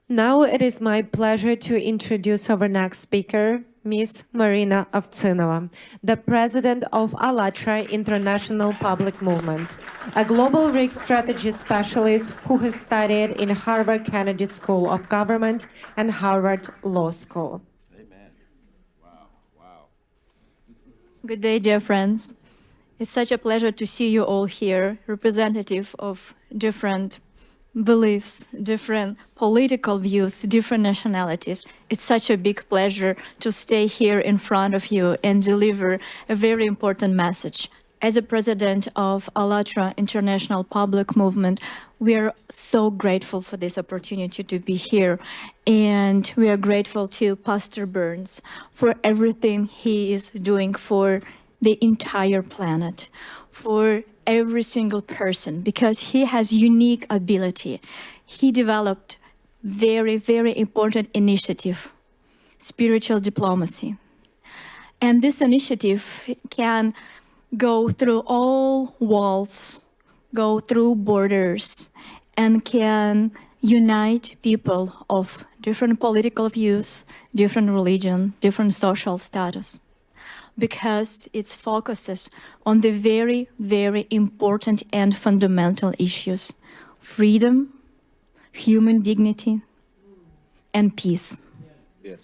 Now it is my pleasure to introduce our next speaker, Ms. Maryna Ovtsynova, the president of ALLATRA International Public Movement, a global risk strategy specialist who has studied in Harvard Kennedy School of Government and Harvard Law School. Amen. Wow. Good day, dear friends. It's such a pleasure to see you all here, representative of different beliefs, different political views, different nationalities. It's such a big pleasure to stay here in front of you and deliver a very important message. As a president of ALLATRA International Public Movement, we are so grateful for this opportunity to be here. And we are grateful to Pastor Burns for everything he is doing for the entire planet, for every single person, because he has unique ability. He developed very, very important initiative, spiritual diplomacy. And this initiative can go through all walls, go through borders, and can unite people of different political views, different religion, different social status, because it focuses on the very, very important and fundamental issues: freedom, human dignity, and peace. Yes.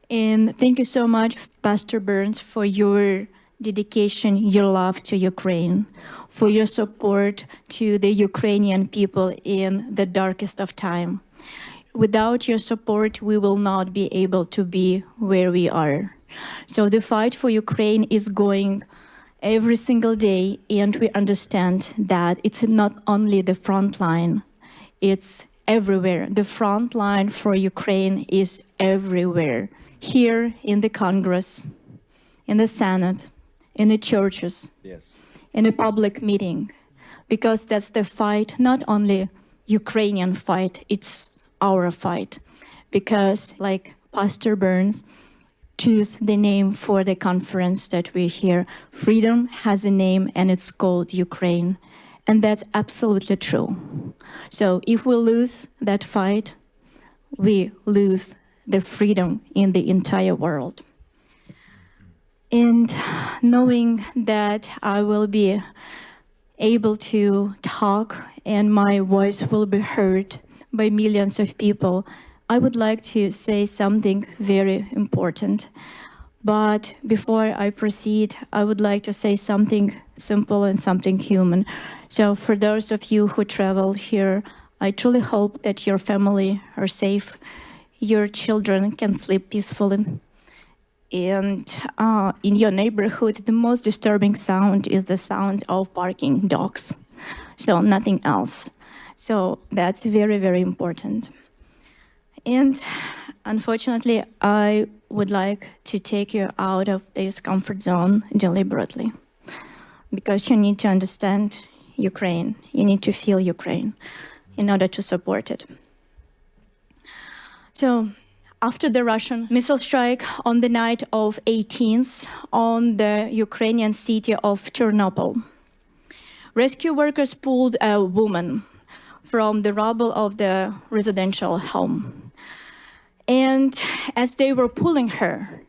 And thank you so much, Pastor Burns, for your dedication, your love to Ukraine, for your support to the Ukrainian people in the darkest of time. Without your support, we will not be able to be where we are. So the fight for Ukraine is going every single day, and we understand that it's not only the front line, it's everywhere. The front line for Ukraine is everywhere. Here in the Congress, in the Senate, in the churches, Yes. in a public meeting, because that's the fight, not only Ukrainian fight, it's our fight. Because like Pastor Burns choose the name for the conference that we hear, freedom has a name and it's called Ukraine. And that's absolutely true. So if we lose that fight, we lose the freedom in the entire world. And knowing that I will be able to talk and my voice will be heard by millions of people, I would like to say something very important. But before I proceed, I would like to say something simple and something human. So for those of you who travel here, I truly hope that your family are safe, your children can sleep peacefully. And in your neighborhood, the most disturbing sound is the sound of barking dogs. So nothing else. So that's very, very important. And unfortunately, I would like to take you out of this comfort zone deliberately, because you need to understand Ukraine. You need to feel Ukraine in order to support it. So after the Russian missile strike on the night of 18th on the Ukrainian city of Chernobyl, rescue workers pulled a woman from the rubble of the residential home. And as they were pulling her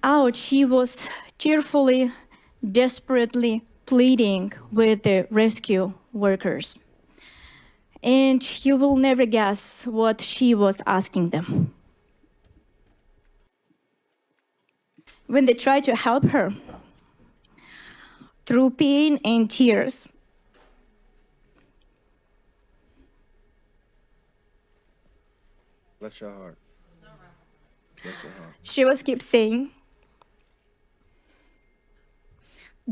out, she was tearfully, desperately pleading with the rescue workers. And you will never guess what she was asking them. When they tried to help her, through pain and tears, Bless your heart. Bless your heart. she was keep saying,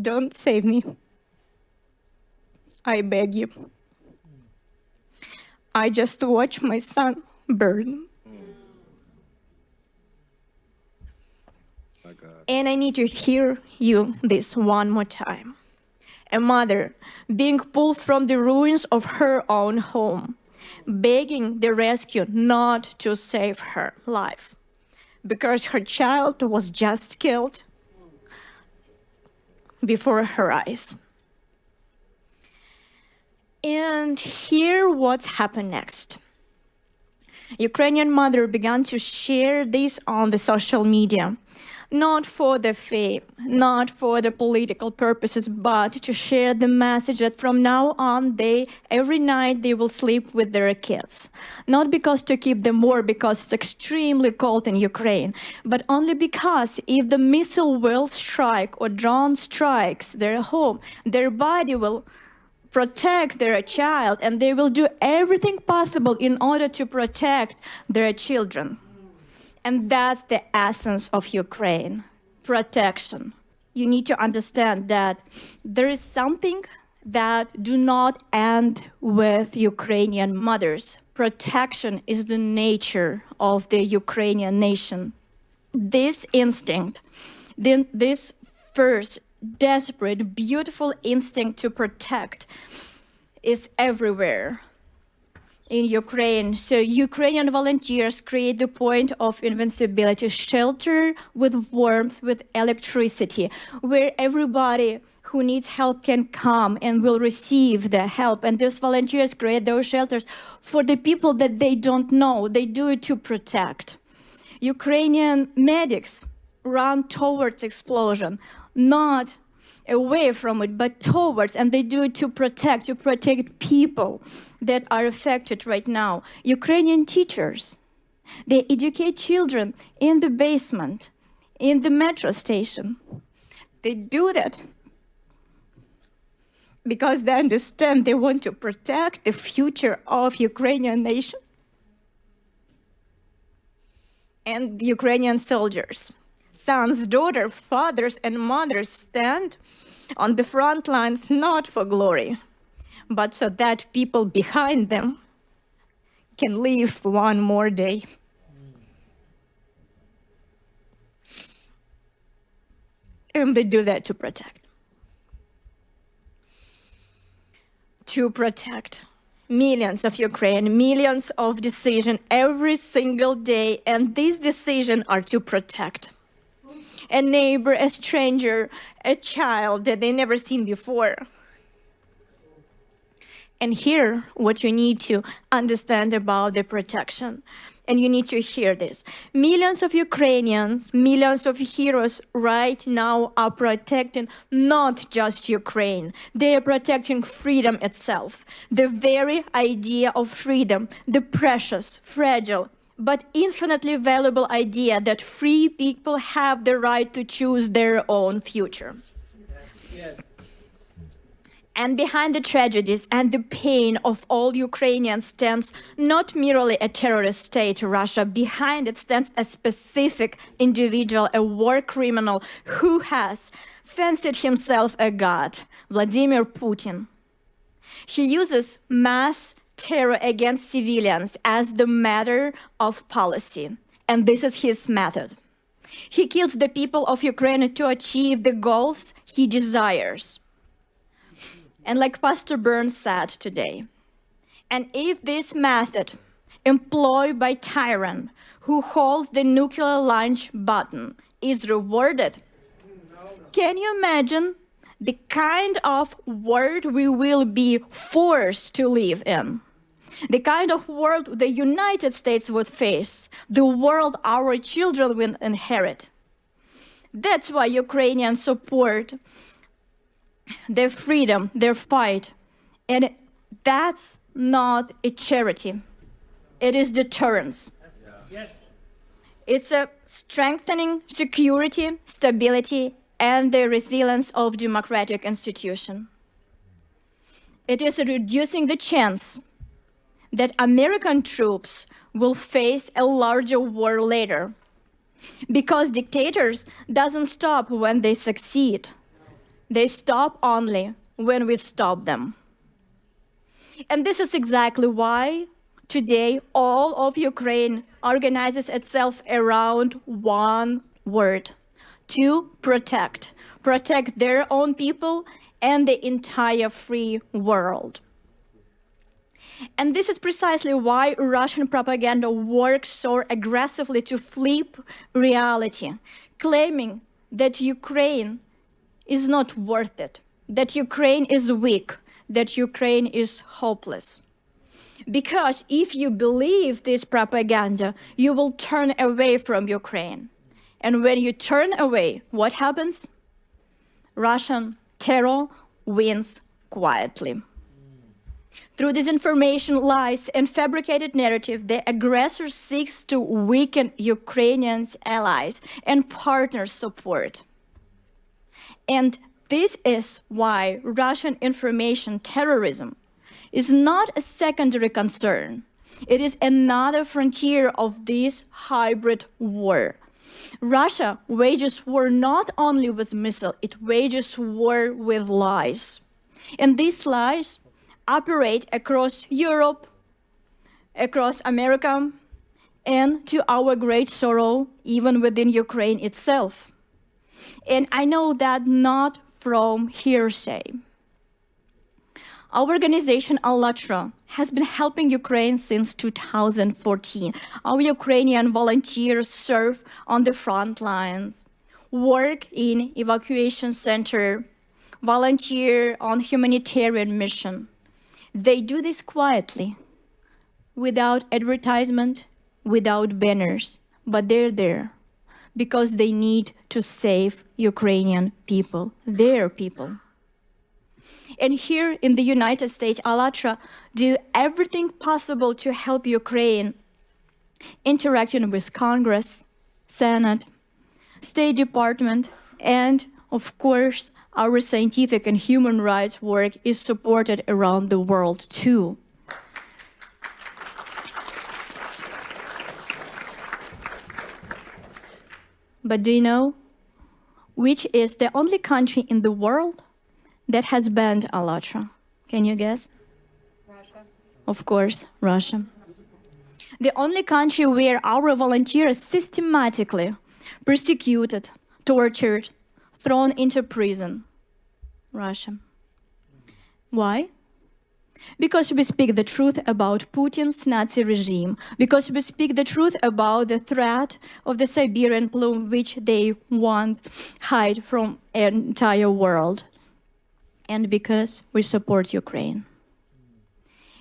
"Don't save me. I beg you. I just watch my son burn. My God. And I need to hear you this one more time. A mother being pulled from the ruins of her own home, begging the rescue not to save her life because her child was just killed before her eyes. And here what's happened next. Ukrainian mother began to share this on the social media, not for the fame, not for the political purposes, but to share the message that from now on, every night they will sleep with their kids. Not because to keep them warm, because it's extremely cold in Ukraine, but only because if the missile will strike or drone strikes their home, their body will protect their child, and they will do everything possible in order to protect their children. And that's the essence of Ukraine, protection. You need to understand that there is something that do not end with Ukrainian mothers. Protection is the nature of the Ukrainian nation. This instinct, this first desperate, beautiful instinct to protect is everywhere in Ukraine. So Ukrainian volunteers create the point of invincibility, shelter with warmth, with electricity, where everybody who needs help can come and will receive the help. And those volunteers create those shelters for the people that they don't know. They do it to protect. Ukrainian medics run towards explosion, not away from it, but towards, and they do it to protect people that are affected right now. Ukrainian teachers, they educate children in the basement, in the metro station. They do that because they understand they want to protect the future of Ukrainian nation. And Ukrainian soldiers, sons, daughters, fathers, and mothers stand on the front lines not for glory, but so that people behind them can live one more day. And they do that to protect. To protect millions of Ukraine, millions of decisions every single day, and these decisions are to protect a neighbor, a stranger, a child that they never seen before. And here, what you need to understand about the protection, and you need to hear this. Millions of Ukrainians, millions of heroes right now are protecting not just Ukraine. They are protecting freedom itself, the very idea of freedom, the precious, fragile, but infinitely valuable idea that free people have the right to choose their own future. Yes. And behind the tragedies and the pain of all Ukrainians stands not merely a terrorist state, Russia. Behind it stands a specific individual, a war criminal who has fancied himself a god, Vladimir Putin. He uses mass terror against civilians as the matter of policy, and this is his method. He kills the people of Ukraine to achieve the goals he desires. And like Pastor Burns said today, and if this method employed by tyrant who holds the nuclear launch button is rewarded, can you imagine the kind of world we will be forced to live in? The kind of world the United States would face, the world our children will inherit. That's why Ukrainians support their freedom, their fight. And that's not a charity. It is deterrence. Yes. It's a strengthening security, stability, and the resilience of democratic institutions. It is reducing the chance that American troops will face a larger war later, because dictators doesn't stop when they succeed. They stop only when we stop them. And this is exactly why today all of Ukraine organizes itself around one word: to protect. Protect their own people and the entire free world. And this is precisely why Russian propaganda works so aggressively to flip reality, claiming that Ukraine is not worth it, that Ukraine is weak, that Ukraine is hopeless. Because if you believe this propaganda, you will turn away from Ukraine. And when you turn away, what happens? Russian terror wins quietly. Through disinformation, lies, and fabricated narrative, the aggressor seeks to weaken Ukrainians' allies and partners' support. And this is why Russian information terrorism is not a secondary concern. It is another frontier of this hybrid war. Russia wages war not only with missiles, it wages war with lies. And these lies operate across Europe, across America, and to our great sorrow, even within Ukraine itself. And I know that not from hearsay. Our organization, ALLATRA, has been helping Ukraine since 2014. Our Ukrainian volunteers serve on the front lines, work in evacuation center, volunteer on humanitarian mission. They do this quietly, without advertisement, without banners, but they're there because they need to save Ukrainian people, their people. And here in the United States, ALLATRA do everything possible to help Ukraine, interacting with Congress, Senate, State Department, and of course, our scientific and human rights work is supported around the world too. But do you know which is the only country in the world that has banned ALLATRA? Can you guess? Russia. Of course, Russia. The only country where our volunteers systematically persecuted, tortured, thrown into prison. Russia. Why? Because we speak the truth about Putin's Nazi regime, because we speak the truth about the threat of the Siberian plume, which they want hide from the entire world, and because we support Ukraine.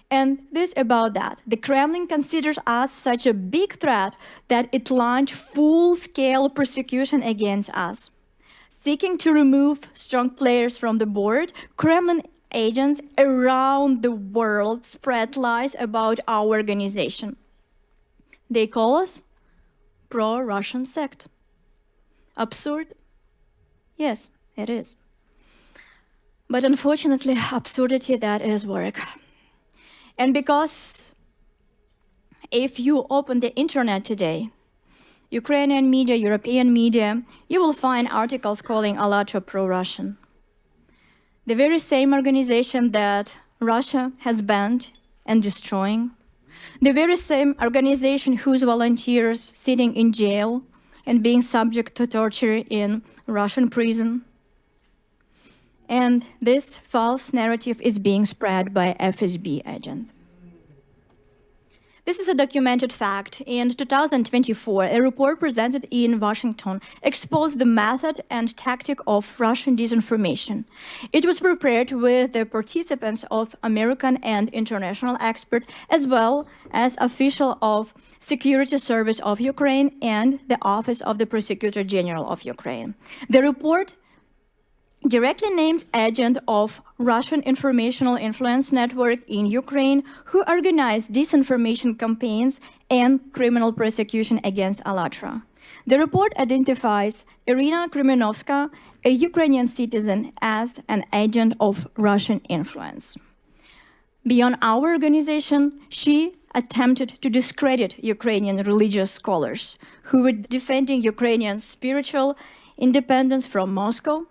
And this about that. The Kremlin considers us such a big threat that it launched full-scale persecution against us. Seeking to remove strong players from the board, Kremlin agents around the world spread lies about our organization. They call us pro-Russian sect. Absurd? Yes, it is. But unfortunately, absurdity, that is work. And because if you open the internet today, Ukrainian media, European media, you will find articles calling ALLATRA pro-Russian. The very same organization that Russia has banned and destroying. The very same organization whose volunteers sitting in jail and being subject to torture in Russian prison. And this false narrative is being spread by FSB agent. This is a documented fact. In 2024, a report presented in Washington exposed the method and tactic of Russian disinformation. It was prepared with the participants of American and international experts, as well as officials of Security Service of Ukraine and the Office of the Prosecutor General of Ukraine. The report directly named agent of Russian informational influence network in Ukraine who organized disinformation campaigns and criminal prosecution against ALLATRA. The report identifies Irina Krymenovska, a Ukrainian citizen, as an agent of Russian influence. Beyond our organization, she attempted to discredit Ukrainian religious scholars who were defending Ukrainian spiritual independence from Moscow,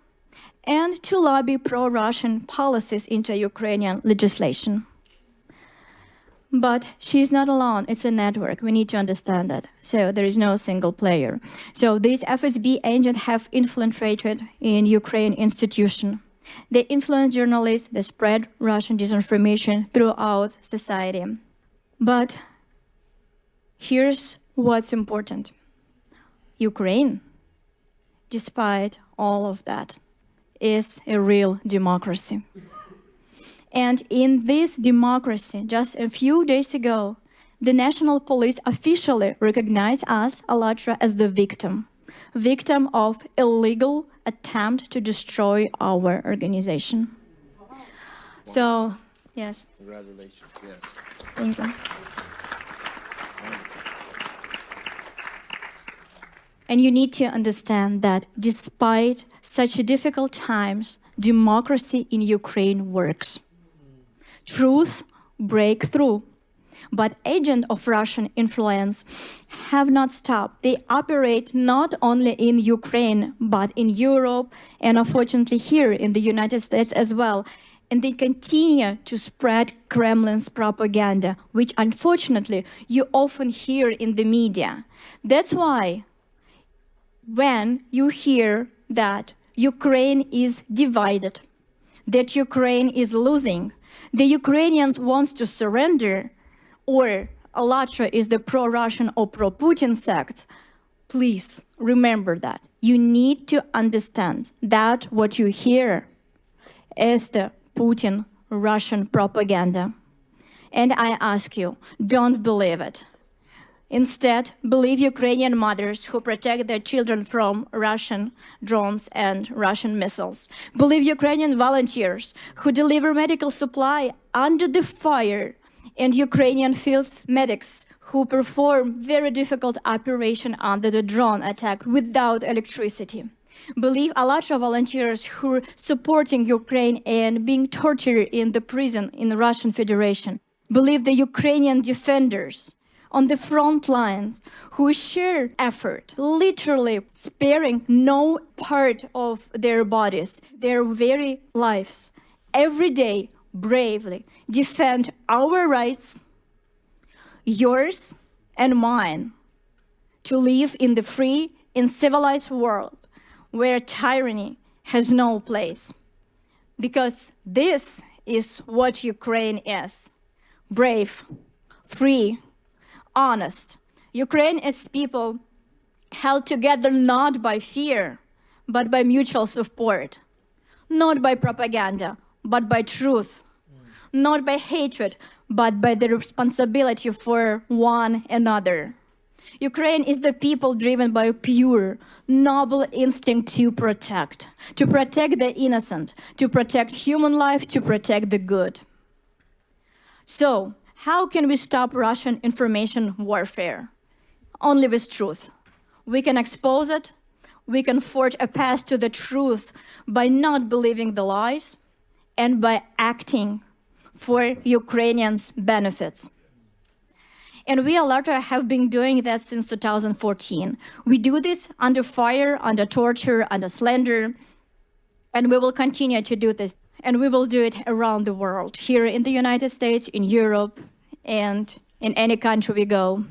and to lobby pro-Russian policies into Ukrainian legislation. But she's not alone, it's a network, we need to understand that. So there is no single player. So these FSB agents have infiltrated in Ukraine institution. They influence journalists, they spread Russian disinformation throughout society. But here's what's important. Ukraine, despite all of that, is a real democracy. And in this democracy, just a few days ago, the national police officially recognized us, ALLATRA, as the victim of illegal attempt to destroy our organization. So, yes, Congratulations. Yes. thank you. And you need to understand that despite such difficult times, democracy in Ukraine works. Truth break through. But agents of Russian influence have not stopped. They operate not only in Ukraine, but in Europe, and unfortunately here in the United States as well. And they continue to spread Kremlin's propaganda, which unfortunately you often hear in the media. That's why when you hear that Ukraine is divided, that Ukraine is losing, the Ukrainians want to surrender, or ALLATRA is the pro-Russian or pro-Putin sect, please remember that. You need to understand that what you hear is the Putin Russian propaganda. And I ask you, don't believe it. Instead, believe Ukrainian mothers who protect their children from Russian drones and Russian missiles. Believe Ukrainian volunteers who deliver medical supply under the fire, and Ukrainian field medics who perform very difficult operation under the drone attack without electricity. Believe ALLATRA volunteers who are supporting Ukraine and being tortured in the prison in the Russian Federation. Believe the Ukrainian defenders on the front lines who share effort, literally sparing no part of their bodies, their very lives, every day bravely defend our rights, yours and mine, to live in the free and civilized world where tyranny has no place. Because this is what Ukraine is: brave, free, honest. Ukraine is people held together not by fear, but by mutual support, not by propaganda, but by truth, not by hatred, but by the responsibility for one another. Ukraine is the people driven by a pure, noble instinct to protect the innocent, to protect human life, to protect the good. So, how can we stop Russian information warfare? Only with truth. We can expose it. We can forge a path to the truth by not believing the lies and by acting for Ukrainians' benefits. And we, ALLATRA, have been doing that since 2014. We do this under fire, under torture, under slander, and we will continue to do this. And we will do it around the world, here in the United States, in Europe, and in any country we go.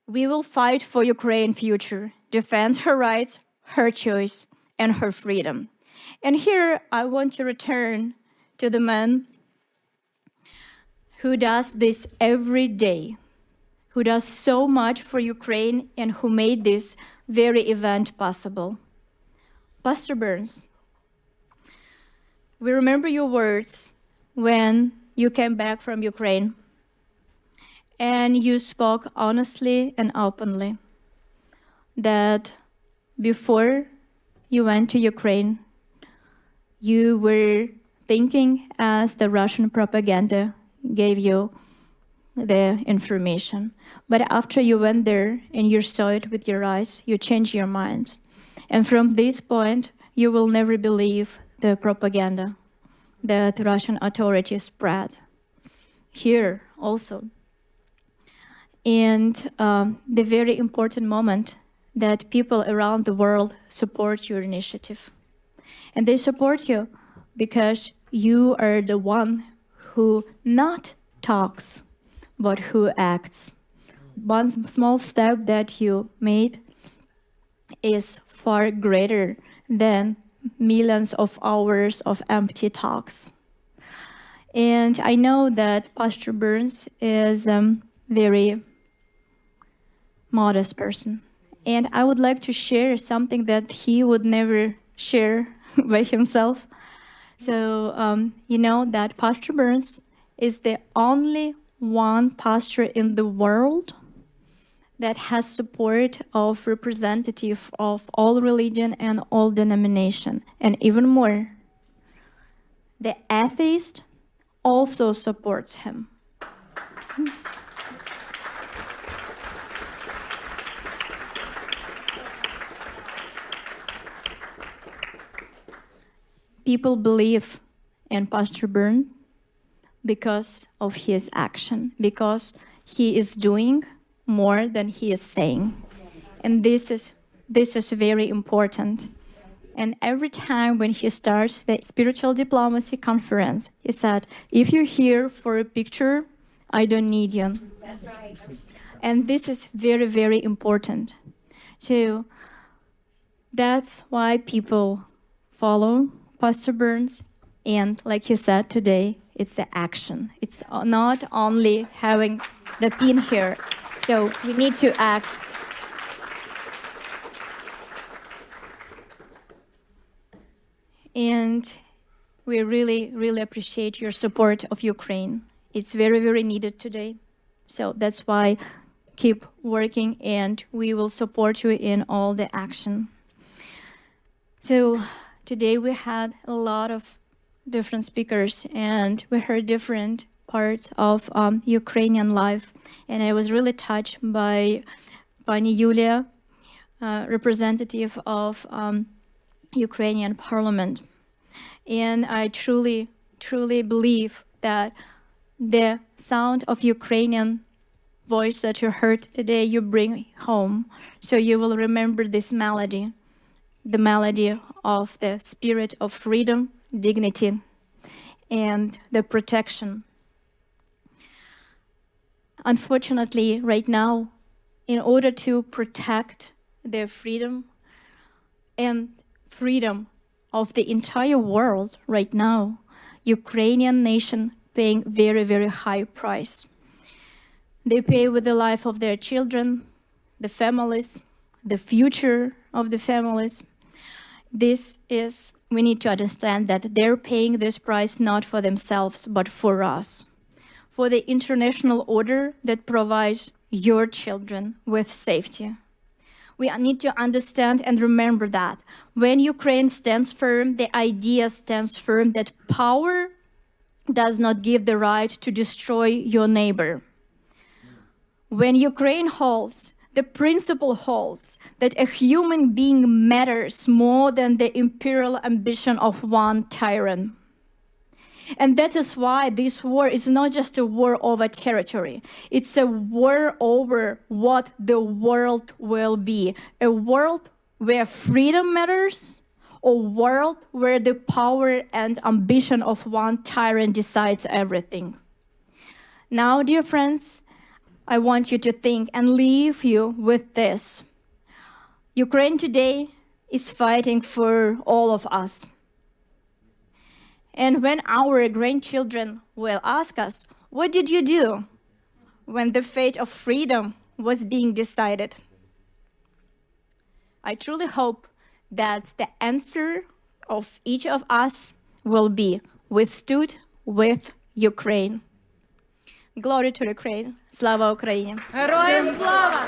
We will fight for Ukraine's future, defend her rights, her choice, and her freedom. And here I want to return to the man who does this every day, who does so much for Ukraine and who made this very event possible. Pastor Burns, we remember your words when you came back from Ukraine and you spoke honestly and openly that before you went to Ukraine, you were thinking as the Russian propaganda gave you the information. But after you went there and you saw it with your eyes, you changed your mind. And from this point, you will never believe the propaganda that Russian authorities spread. Here also. And the very important moment that people around the world support your initiative. And they support you because you are the one who not talks, but who acts. One small step that you made is far greater than millions of hours of empty talks. And I know that Pastor Burns is a very modest person. And I would like to share something that he would never share by himself. So you know that Pastor Burns is the only one pastor in the world that has support of representative of all religion and all denomination. And even more, the atheist also supports him. People believe in Pastor Burns because of his action, because he is doing more than he is saying. And this is very important. And every time when he starts the spiritual diplomacy conference, he said, if you're here for a picture, I don't need you. That's right. And this is very, very important. So that's why people follow Pastor Burns. And like he said today, it's the action. It's not only having the pin here. So we need to act. And we really, really appreciate your support of Ukraine. It's very, very needed today. So that's why keep working and we will support you in all the action. So today we had a lot of different speakers and we heard different parts of Ukrainian life. And I was really touched by Pani Yulia, representative of Ukrainian parliament. And I truly, truly believe that the sound of Ukrainian voice that you heard today, you bring home. So you will remember this melody, the melody of the spirit of freedom, dignity, and the protection. Unfortunately, right now, in order to protect their freedom and freedom of the entire world right now, Ukrainian nation paying very, very high price. They pay with the life of their children, the families, the future of the families. We need to understand that they're paying this price not for themselves, but for us, for the international order that provides your children with safety. We need to understand and remember that when Ukraine stands firm, the idea stands firm that power does not give the right to destroy your neighbor. When Ukraine holds, the principle holds that a human being matters more than the imperial ambition of one tyrant. And that is why this war is not just a war over territory. It's a war over what the world will be. A world where freedom matters, a world where the power and ambition of one tyrant decides everything. Now, dear friends, I want you to think and leave you with this. Ukraine today is fighting for all of us. And when our grandchildren will ask us, what did you do when the fate of freedom was being decided? I truly hope that the answer of each of us will be, we stood with Ukraine. Glory to Ukraine. Slava Ukraini. Героям слава!